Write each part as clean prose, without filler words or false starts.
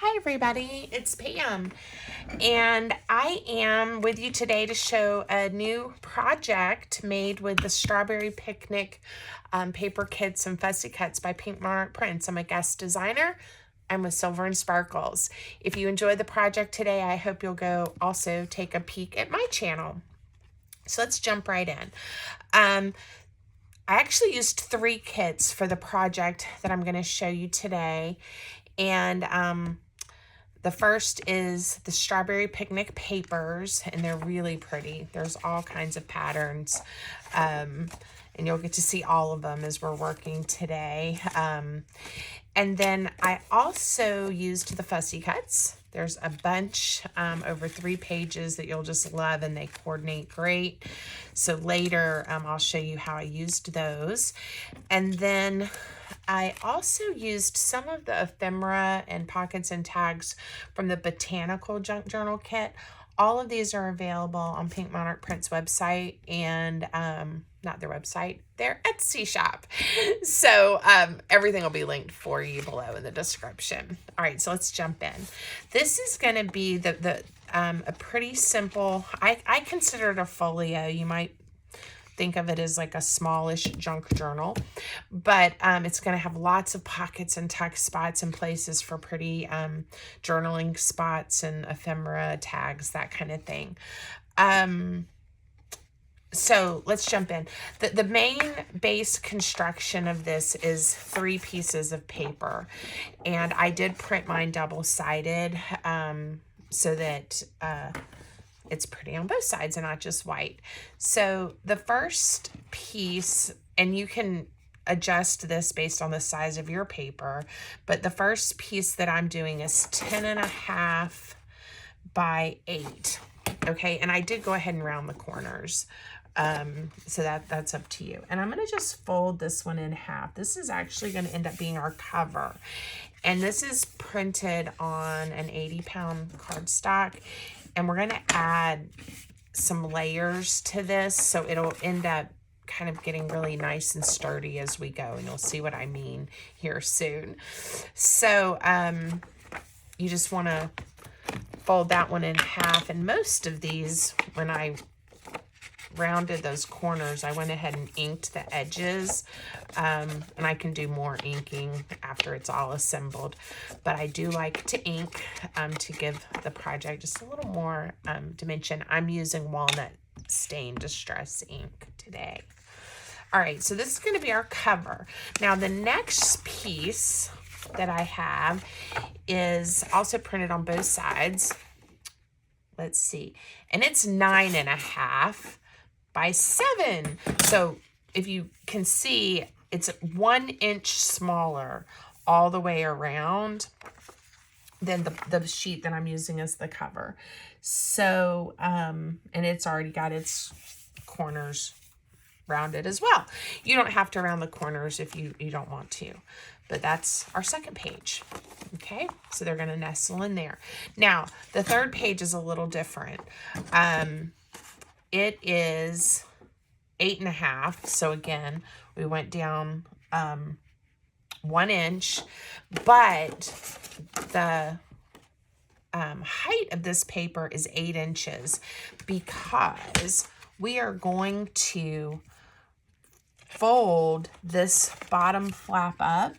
Hi everybody, it's Pam, and I am with you today to show a new project made with the Strawberry Picnic paper kits and fussy cuts by Pink Monarch Prints. I'm a guest designer. I'm with Silver and Sparkles. If you enjoyed the project today, I hope you'll go also take a peek at my channel. So let's jump right in. I actually used 3 kits for the project that I'm going to show you today, and the first is the Strawberry Picnic papers, and they're really pretty. There's all kinds of patterns, and you'll get to see all of them as we're working today. And then I also used the fussy cuts. There's a bunch over 3 pages that you'll just love, and they coordinate great. So later I'll show you how I used those. And then I also used some of the ephemera and pockets and tags from the Botanical Junk Journal kit. All of these are available on Pink Monarch Prints website and not their website, their Etsy shop. So everything will be linked for you below in the description. All right, so let's jump in. This is going to be a pretty simple, I consider it a folio. You might think of it as like a smallish junk journal, but it's going to have lots of pockets and tuck spots and places for pretty journaling spots and ephemera tags, that kind of thing. So let's jump in. The main base construction of this is 3 pieces of paper, and I did print mine double-sided so that it's pretty on both sides and not just white. So the first piece, and you can adjust this based on the size of your paper, but the first piece that I'm doing is 10.5 by 8. Okay, and I did go ahead and round the corners. So that's up to you. And I'm going to just fold this one in half. This is actually going to end up being our cover. And this is printed on an 80-pound cardstock. And we're going to add some layers to this, so it'll end up kind of getting really nice and sturdy as we go. And you'll see what I mean here soon. So you just want to fold that one in half. And most of these, when I rounded those corners, I went ahead and inked the edges, and I can do more inking after it's all assembled, but I do like to ink to give the project just a little more dimension. I'm using walnut stain distress ink today. All right, so this is going to be our cover. Now the next piece that I have is also printed on both sides. Let's see, and it's 9.5 by 7. So if you can see, it's 1 inch smaller all the way around than the sheet that I'm using as the cover. So, and it's already got its corners rounded as well. You don't have to round the corners if you don't want to, but that's our second page. Okay, so they're going to nestle in there. Now, the third page is a little different. It is 8.5. So again, we went down 1 inch, but the height of this paper is 8 inches because we are going to fold this bottom flap up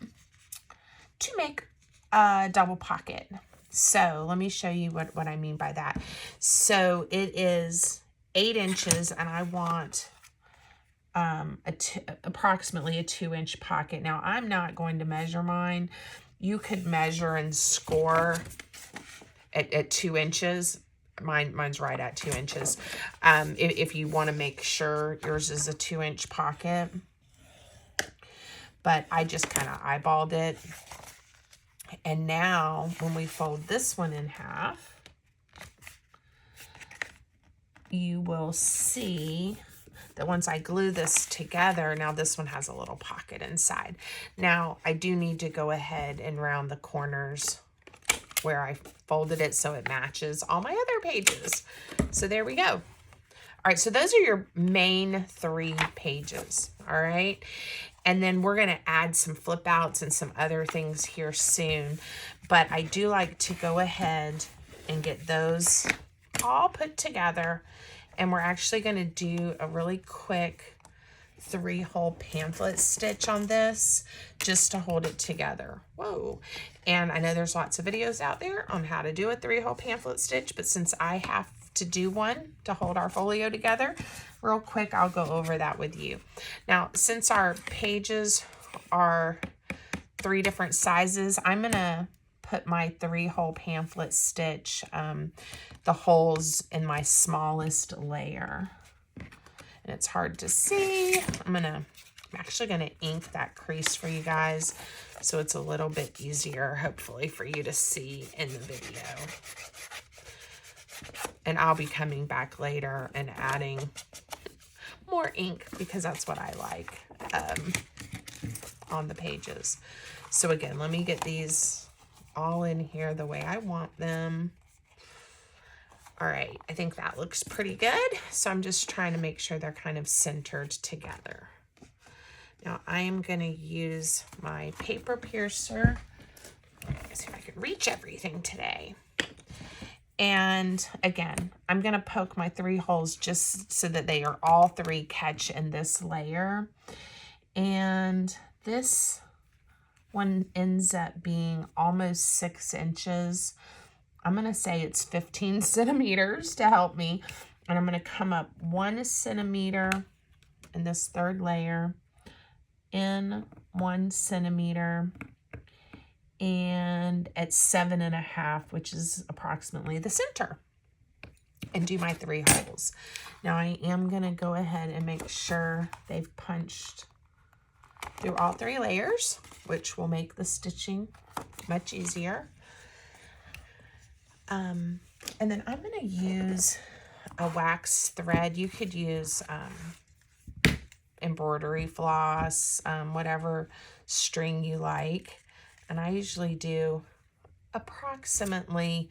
to make a double pocket. So let me show you what I mean by that. So it is 8 inches, and I want approximately a 2-inch pocket. Now, I'm not going to measure mine. You could measure and score at 2 inches. Mine's right at 2 inches. If you want to make sure yours is a 2-inch pocket, but I just kind of eyeballed it. And now when we fold this one in half, you will see that once I glue this together, now this one has a little pocket inside. Now I do need to go ahead and round the corners where I folded it so it matches all my other pages. So there we go. All right, so those are your main 3 pages, all right? And then we're going to add some flip outs and some other things here soon. But I do like to go ahead and get those all put together. And we're actually going to do a really quick 3-hole pamphlet stitch on this just to hold it together. Whoa. And I know there's lots of videos out there on how to do a 3-hole pamphlet stitch, but since I have to do one to hold our folio together, real quick, I'll go over that with you. Now, since our pages are 3 different sizes, I'm going to put my 3-hole pamphlet stitch, the holes in my smallest layer. And it's hard to see. I'm actually going to ink that crease for you guys so it's a little bit easier, hopefully, for you to see in the video. And I'll be coming back later and adding more ink because that's what I like on the pages. So again, let me get these all in here the way I want them. All right, I think that looks pretty good. So I'm just trying to make sure they're kind of centered together. Now I am going to use my paper piercer. Let's see if I can reach everything today. And again, I'm going to poke my 3 holes just so that they are all 3 catch in this layer. And this one ends up being almost 6 inches. I'm going to say it's 15 centimeters to help me. And I'm going to come up 1 centimeter in this 3rd layer, in 1 centimeter, and at 7.5, which is approximately the center, and do my 3 holes. Now I am going to go ahead and make sure they've punched through all 3 layers, which will make the stitching much easier. And then I'm going to use a wax thread. You could use embroidery floss, whatever string you like. And I usually do approximately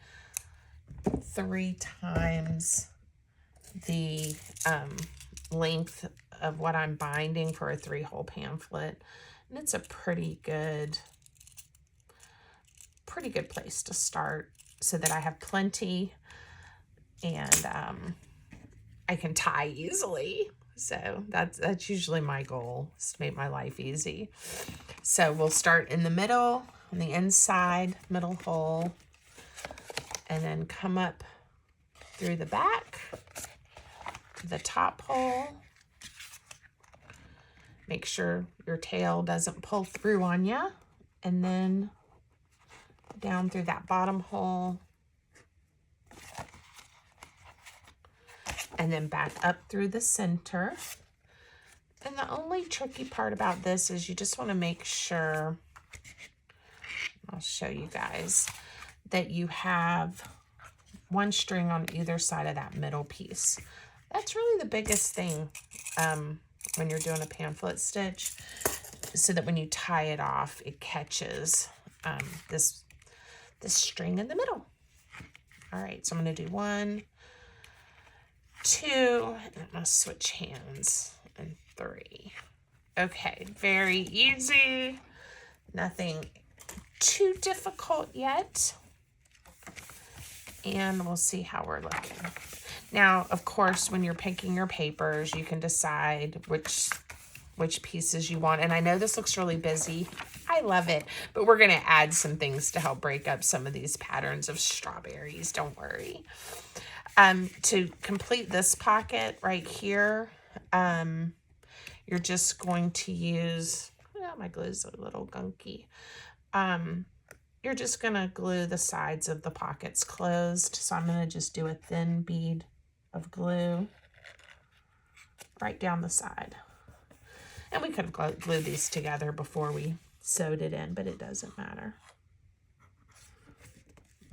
3 times the length of what I'm binding for a 3-hole pamphlet. And it's a pretty good place to start so that I have plenty and I can tie easily. So that's usually my goal, is to make my life easy. So we'll start in the middle, on the inside, middle hole, and then come up through the back to the top hole. Make sure your tail doesn't pull through on you, and then down through that bottom hole, and then back up through the center. And the only tricky part about this is you just want to make sure, I'll show you guys, that you have 1 string on either side of that middle piece. That's really the biggest thing when you're doing a pamphlet stitch, so that when you tie it off, it catches this string in the middle. All right, so I'm going to do 1, 2, and I'm going to switch hands, and 3. Okay, very easy. Nothing too difficult yet. And we'll see how we're looking. Now, of course, when you're picking your papers, you can decide which pieces you want. And I know this looks really busy. I love it. But we're going to add some things to help break up some of these patterns of strawberries. Don't worry. To complete this pocket right here, you're just going to use, well, my glue's a little gunky. You're just going to glue the sides of the pockets closed. So I'm going to just do a thin bead of glue right down the side. And we could have glued these together before we sewed it in, but it doesn't matter.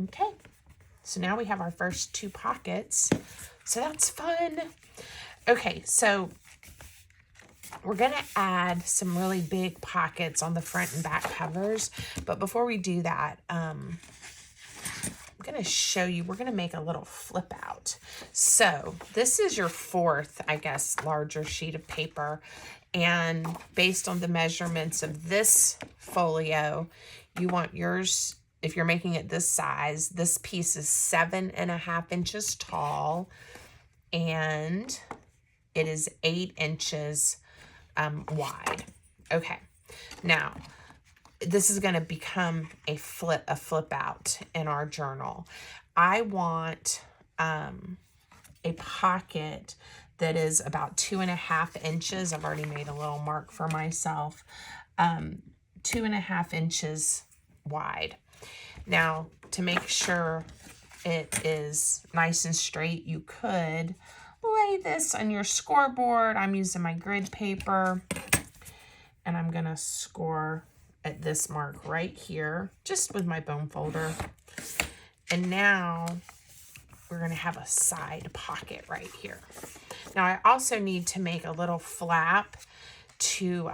Okay, so now we have our first 2 pockets. So that's fun. Okay, so we're going to add some really big pockets on the front and back covers. But before we do that, I'm going to show you, we're going to make a little flip out. So this is your 4th, I guess, larger sheet of paper. And based on the measurements of this folio, you want yours, if you're making it this size, this piece is 7.5 inches tall, and it is 8 inches wide. Okay, now this is going to become a flip out in our journal. I want a pocket that is about 2.5 inches. I've already made a little mark for myself. 2.5 inches wide. Now, to make sure it is nice and straight, you could lay this on your scoreboard. I'm using my grid paper, and I'm gonna score at this mark right here, just with my bone folder. And now we're gonna have a side pocket right here. Now I also need to make a little flap to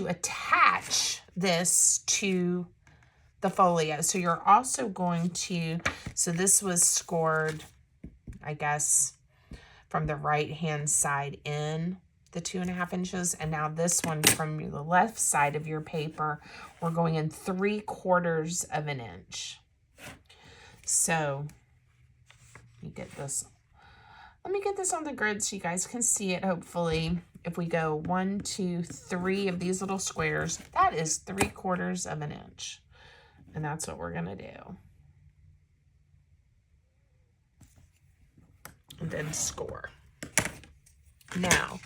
attach this to the folio. So you're also going to, so this was scored, I guess, from the right hand side in the 2.5 inches, and now this one from the left side of your paper, we're going in 3/4 of an inch. So let me get this on the grid so you guys can see it. Hopefully, if we go 1, 2, 3 of these little squares, that is 3/4 of an inch, and that's what we're gonna do. And then score. Now,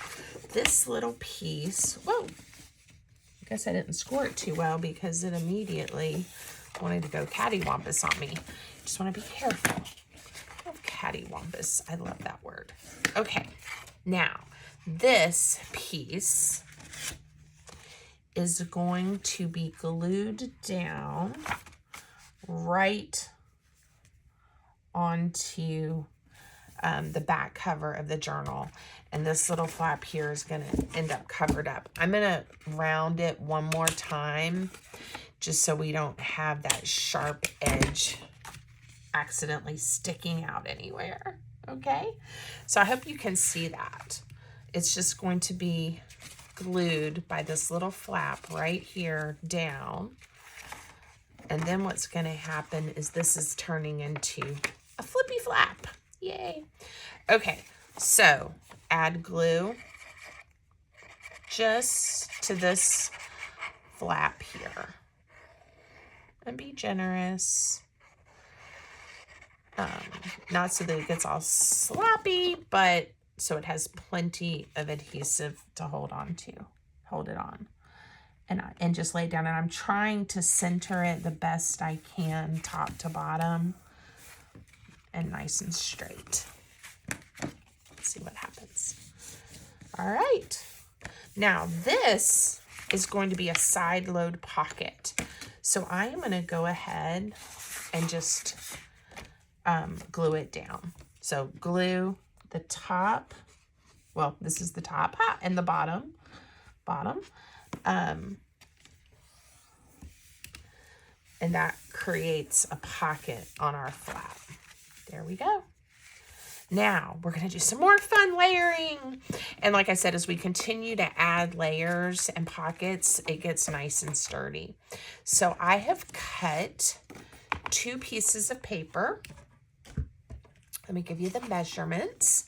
this little piece, whoa, I guess I didn't score it too well because it immediately wanted to go cattywampus on me. Just want to be careful of cattywampus. I love that word. Okay, now this piece is going to be glued down right onto the back cover of the journal, and this little flap here is going to end up covered up. I'm going to round it one more time just so we don't have that sharp edge accidentally sticking out anywhere. Okay, so I hope you can see that. It's just going to be glued by this little flap right here down, and then what's going to happen is this is turning into a flippy flap. Yay. Okay, so add glue just to this flap here. And be generous. Not so that it gets all sloppy, but so it has plenty of adhesive to hold on to. Hold it on. And just lay it down. And I'm trying to center it the best I can, top to bottom. And nice and straight. Let's see what happens. All right. Now this is going to be a side load pocket. So I am going to go ahead and just glue it down. So glue the top. Well, this is the top and the bottom. And that creates a pocket on our flap. There we go. Now we're going to do some more fun layering. And like I said, as we continue to add layers and pockets, it gets nice and sturdy. So I have cut 2 pieces of paper. Let me give you the measurements.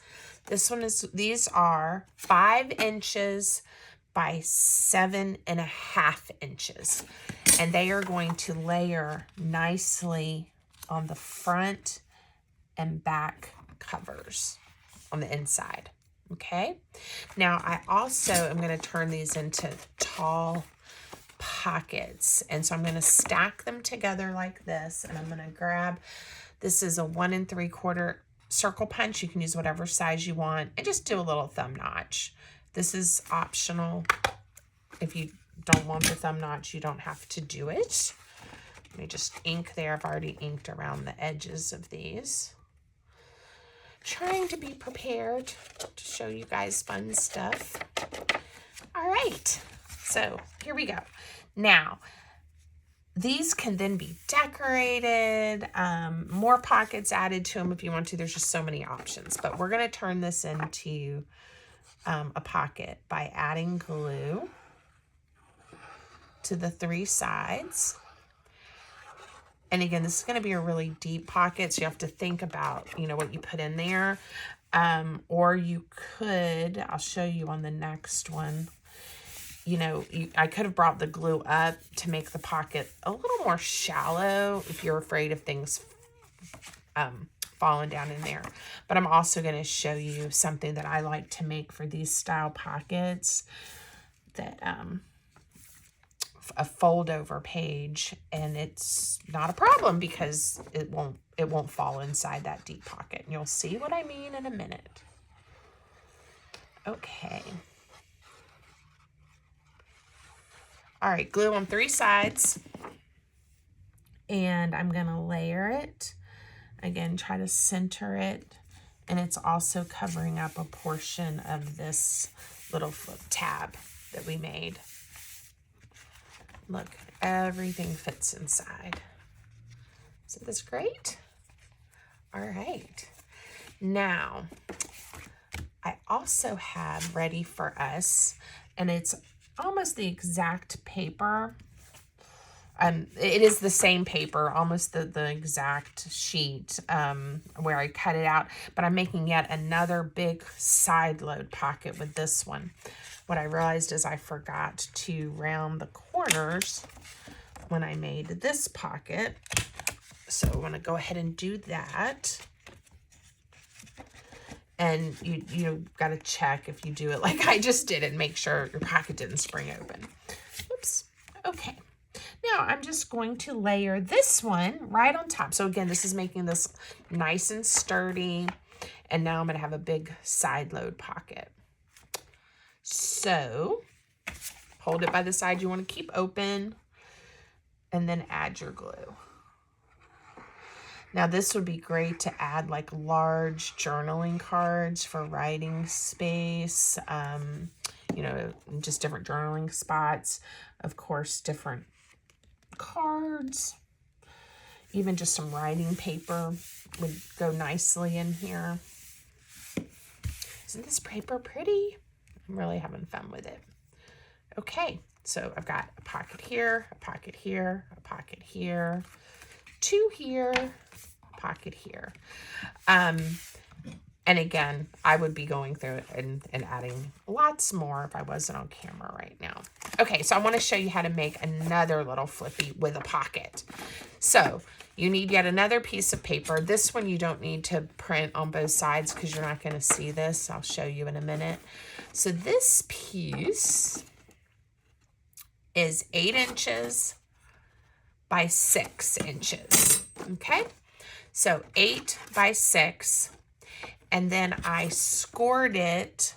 These are 5 inches by 7.5 inches. And they are going to layer nicely on the front and back covers on the inside. Okay, now I also am going to turn these into tall pockets, and so I'm going to stack them together like this, and I'm going to grab, this is a 1 3/4 circle punch. You can use whatever size you want, and just do a little thumb notch. This is optional. If you don't want the thumb notch, you don't have to do it. Let me just ink there. I've already inked around the edges of these. Trying to be prepared to show you guys fun stuff. All right, so here we go. Now, these can then be decorated, more pockets added to them if you want to. There's just so many options. But we're going to turn this into a pocket by adding glue to the 3 sides. And again, this is going to be a really deep pocket, so you have to think about, you know, what you put in there. Or you could, I'll show you on the next one, you know, I could have brought the glue up to make the pocket a little more shallow if you're afraid of things falling down in there. But I'm also going to show you something that I like to make for these style pockets, that a fold over page, and it's not a problem because it won't fall inside that deep pocket. And you'll see what I mean in a minute. Okay. All right, glue on 3 sides, and I'm going to layer it. Again, try to center it, and it's also covering up a portion of this little flip tab that we made. Look, everything fits inside. Isn't this great? All right. Now, I also have ready for us, and it's almost the exact paper. It is the same paper, almost the exact sheet where I cut it out, but I'm making yet another big side load pocket with this one. What I realized is I forgot to round the corners when I made this pocket. So I'm going to go ahead and do that. And you got to check if you do it like I just did and make sure your pocket didn't spring open. Oops. Okay. Now I'm just going to layer this one right on top. So again, this is making this nice and sturdy. And now I'm going to have a big side load pocket. So hold it by the side you want to keep open, and then add your glue. Now this would be great to add like large journaling cards for writing space, you know, just different journaling spots. Of course, different cards, even just some writing paper would go nicely in here. Isn't this paper pretty? I'm really having fun with it. Okay, so I've got a pocket here, a pocket here, a pocket here, 2 here, a pocket here. And again, I would be going through it and adding lots more if I wasn't on camera right now. Okay, so I want to show you how to make another little flippy with a pocket. So you need yet another piece of paper. This one you don't need to print on both sides because you're not going to see this. I'll show you in a minute. So this piece is 8 inches by 6 inches. Okay, so 8 by 6. And then I scored it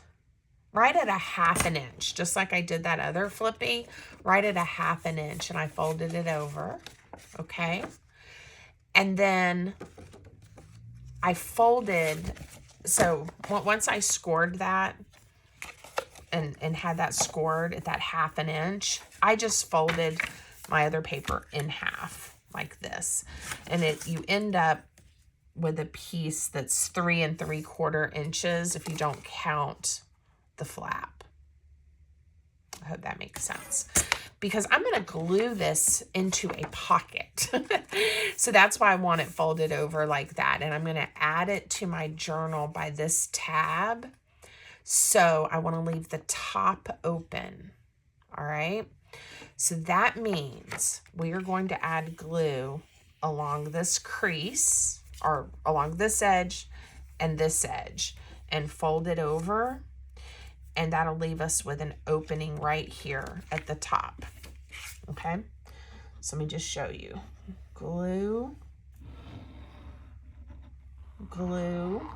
right at a 1/2 inch, just like I did that other flippy, right at a 1/2 inch. And I folded it over, okay? And then I folded, so once I scored that and had that scored at that 1/2 inch, I just folded my other paper in half like this. And you end up with a piece that's 3 3/4 inches if you don't count the flap. I hope that makes sense. Because I'm going to glue this into a pocket. So that's why I want it folded over like that. And I'm going to add it to my journal by this tab. So I want to leave the top open. All right. So that means we are going to add glue along this crease, or along this edge and this edge, and fold it over, and that'll leave us with an opening right here at the top. Okay, so let me just show you. Glue, glue,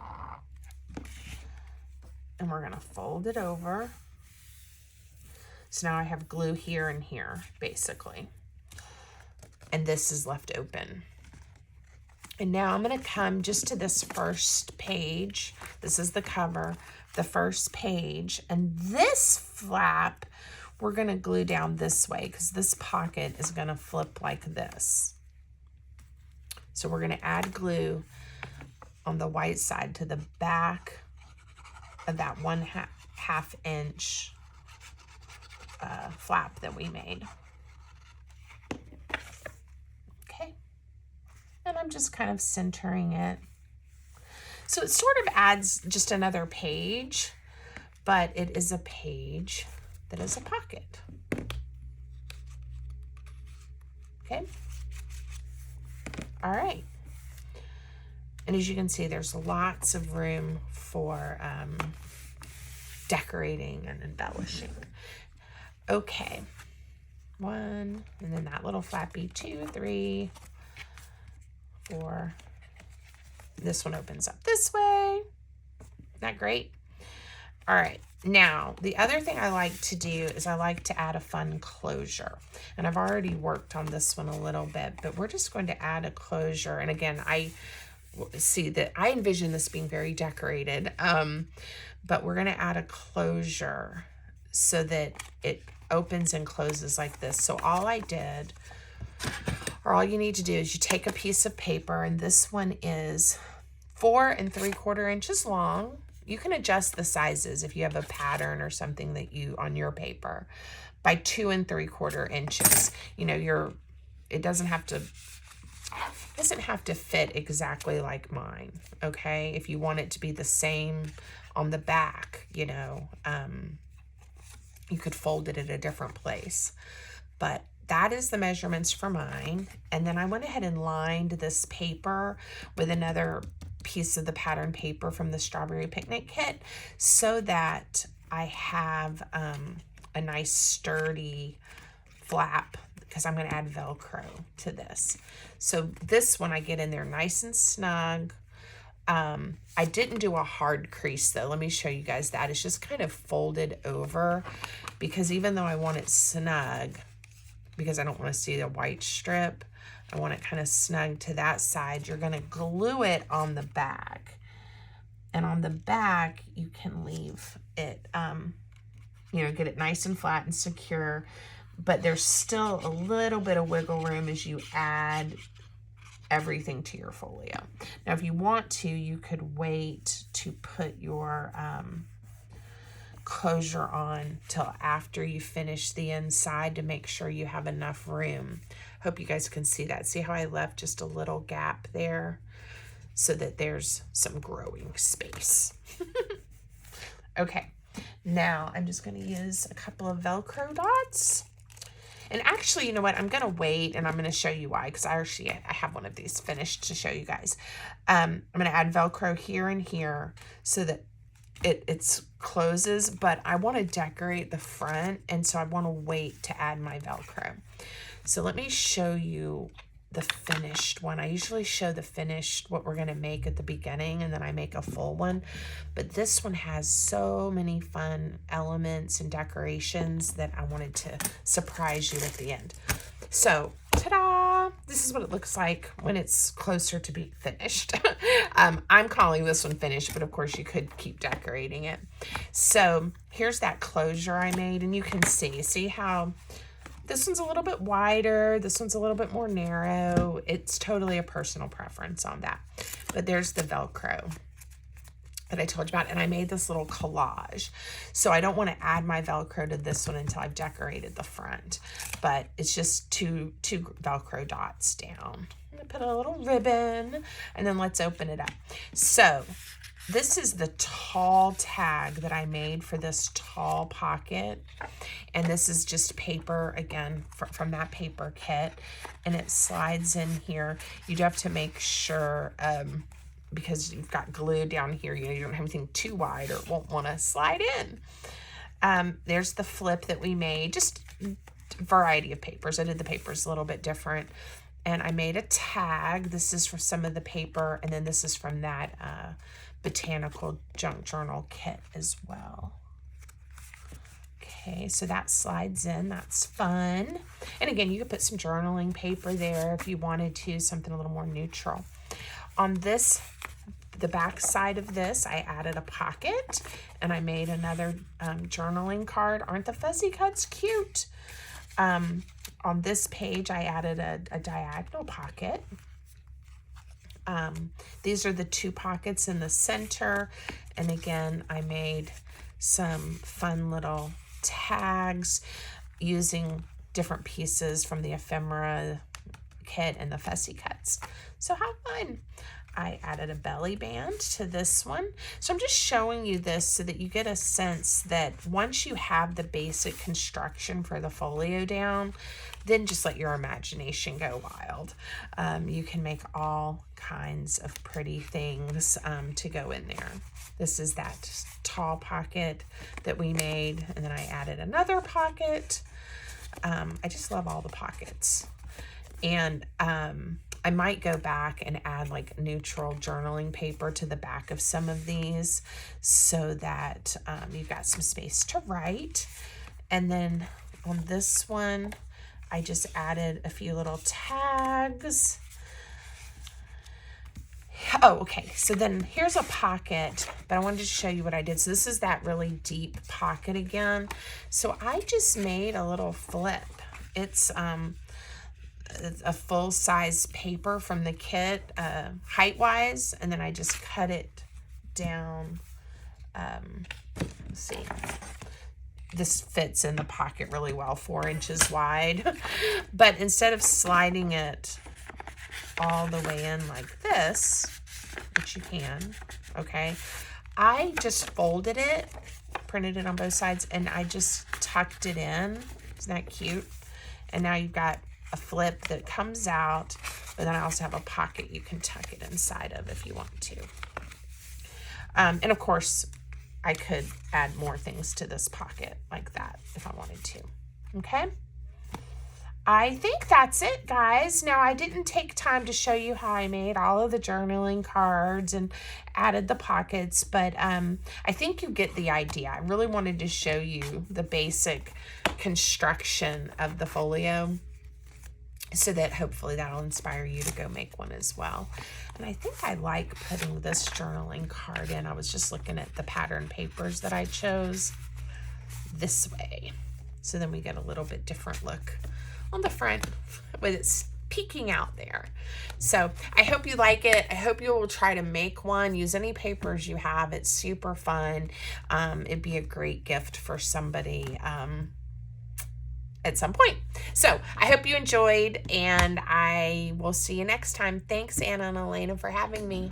and we're gonna fold it over. So now I have glue here and here, basically, and this is left open. And now I'm going to come just to this first page. This is the cover, the first page. And this flap we're going to glue down this way because this pocket is going to flip like this. So we're going to add glue on the white side to the back of that 1/2 inch flap that we made. Okay. And I'm just kind of centering it. So it sort of adds just another page, but it is a page that is a pocket. Okay. All right. And as you can see, there's lots of room for decorating and embellishing. Okay. 1, and then that little flappy 2, 3, 4. This one opens up this way. Isn't that great? All right. Now, the other thing I like to do is I like to add a fun closure. And I've already worked on this one a little bit, but we're just going to add a closure. And again, I see that I envision this being very decorated, but we're going to add a closure so that it opens and closes like this. So all I did, or all you need to do is you take a piece of paper, and this one is 4 3/4 inches long. You can adjust the sizes if you have a pattern or something that you on your paper by 2 3/4 inches. You know, it doesn't have to fit exactly like mine. Okay, if you want it to be the same on the back, you know, you could fold it at a different place, but that is the measurements for mine. And then I went ahead and lined this paper with another piece of the pattern paper from the Strawberry Picnic kit so that I have a nice sturdy flap, because I'm going to add Velcro to this. So this one I get in there nice and snug. I didn't do a hard crease though. Let me show you guys that. It's just kind of folded over because even though I want it snug, because I don't want to see the white strip, I want it kind of snug to that side. You're going to glue it on the back. And on the back, you can leave it, you know, get it nice and flat and secure. But there's still a little bit of wiggle room as you add everything to your folio. Now, if you want to, you could wait to put your closure on till after you finish the inside to make sure you have enough room. Hope you guys can see that. See how I left just a little gap there so that there's some growing space. Okay, now I'm just going to use a couple of Velcro dots. And actually, you know what? I'm going to wait and I'm going to show you why, because I have one of these finished to show you guys. I'm going to add Velcro here and here so that it closes, but I want to decorate the front, and so I want to wait to add my Velcro. So let me show you the finished one. I usually show the finished, what we're going to make at the beginning, and then I make a full one. But this one has so many fun elements and decorations that I wanted to surprise you at the end. So, ta-da! This is what it looks like when it's closer to being finished. I'm calling this one finished, but of course you could keep decorating it. So here's that closure I made, and you can see how this one's a little bit wider, this one's a little bit more narrow. It's totally a personal preference on that. But there's the Velcro that I told you about, and I made this little collage. So I don't want to add my Velcro to this one until I've decorated the front, but it's just two Velcro dots down. I'm gonna put a little ribbon, and then let's open it up. So this is the tall tag that I made for this tall pocket, and this is just paper, again, from that paper kit, and it slides in here. You do have to make sure, because you've got glue down here, you know, you don't have anything too wide or it won't want to slide in. There's the flip that we made, just a variety of papers. I did the papers a little bit different, and I made a tag. This is for some of the paper, and then this is from that botanical junk journal kit as well. Okay, so that slides in. That's fun. And again, you could put some journaling paper there if you wanted to, something a little more neutral. On this, the back side of this, I added a pocket, and I made another journaling card. Aren't the fuzzy cuts cute? On this page, I added a diagonal pocket. These are the 2 pockets in the center. And again, I made some fun little tags using different pieces from the ephemera kit and the fussy cuts. So how fun. I added a belly band to this one. So I'm just showing you this so that you get a sense that once you have the basic construction for the folio down, then just let your imagination go wild. You can make all kinds of pretty things to go in there. This is that tall pocket that we made, and then I added another pocket. I just love all the pockets. And I might go back and add like neutral journaling paper to the back of some of these so that you've got some space to write. And then on this one, I just added a few little tags. Oh, okay. So then here's a pocket, but I wanted to show you what I did. So this is that really deep pocket again. So I just made a little flip. It's a full-size paper from the kit, height-wise, and then I just cut it down. Let's see. This fits in the pocket really well, 4 inches wide. But instead of sliding it all the way in like this, which you can, okay, I just folded it, printed it on both sides, and I just tucked it in. Isn't that cute? And now you've got a flip that comes out, but then I also have a pocket you can tuck it inside of if you want to. And of course, I could add more things to this pocket like that if I wanted to. Okay? I think that's it, guys. Now, I didn't take time to show you how I made all of the journaling cards and added the pockets, but I think you get the idea. I really wanted to show you the basic construction of the folio so that hopefully that'll inspire you to go make one as well. And I think I like putting this journaling card in. I was just looking at the pattern papers that I chose this way. So then we get a little bit different look on the front with it peeking out there. So I hope you like it. I hope you will try to make one. Use any papers you have. It's super fun. It'd be a great gift for somebody at some point. So I hope you enjoyed, and I will see you next time. Thanks, Anna and Elena, for having me.